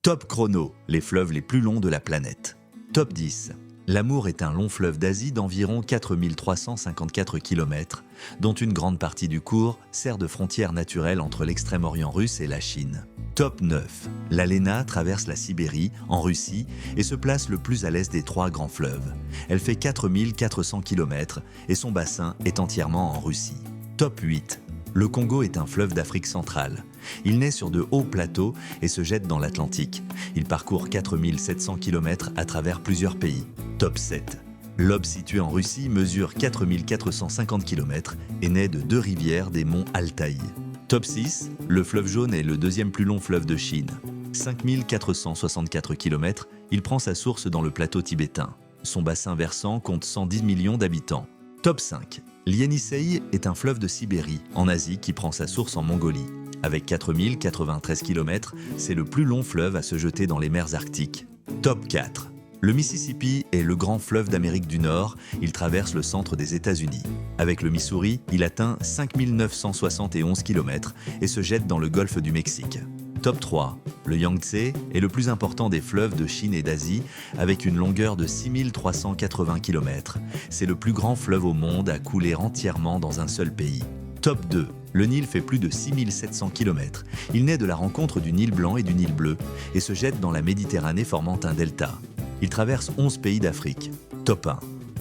Top chrono, les fleuves les plus longs de la planète. Top 10. L'Amour est un long fleuve d'Asie d'environ 4354 km, dont une grande partie du cours sert de frontière naturelle entre l'extrême-orient russe et la Chine. Top 9. La Lena traverse la Sibérie, en Russie, et se place le plus à l'est des trois grands fleuves. Elle fait 4400 km et son bassin est entièrement en Russie. Top 8. Le Congo est un fleuve d'Afrique centrale. Il naît sur de hauts plateaux et se jette dans l'Atlantique. Il parcourt 4700 km à travers plusieurs pays. Top 7. L'Ob, situé en Russie, mesure 4450 km et naît de deux rivières des monts Altaï. Top 6. Le fleuve Jaune est le deuxième plus long fleuve de Chine. 5464 km, il prend sa source dans le plateau tibétain. Son bassin versant compte 110 millions d'habitants. Top 5. L'Ienisseï est un fleuve de Sibérie, en Asie, qui prend sa source en Mongolie. Avec 4093 km, c'est le plus long fleuve à se jeter dans les mers arctiques. Top 4. Le Mississippi est le grand fleuve d'Amérique du Nord, il traverse le centre des États-Unis. Avec le Missouri, il atteint 5971 km et se jette dans le golfe du Mexique. Top 3. Le Yangtze est le plus important des fleuves de Chine et d'Asie, avec une longueur de 6380 km. C'est le plus grand fleuve au monde à couler entièrement dans un seul pays. Top 2. Le Nil fait plus de 6700 km. Il naît de la rencontre du Nil blanc et du Nil bleu et se jette dans la Méditerranée formant un delta. Il traverse 11 pays d'Afrique. Top 1.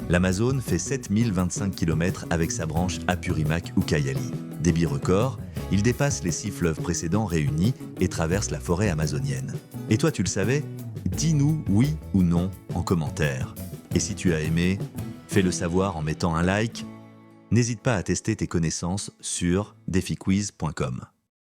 L'Amazone fait 7025 km avec sa branche Apurimac-Ucayali. Débit record, il dépasse les 6 fleuves précédents réunis et traverse la forêt amazonienne. Et toi, tu le savais? Dis-nous oui ou non en commentaire. Et si tu as aimé, fais-le savoir en mettant un like. N'hésite pas à tester tes connaissances sur defiquiz.com.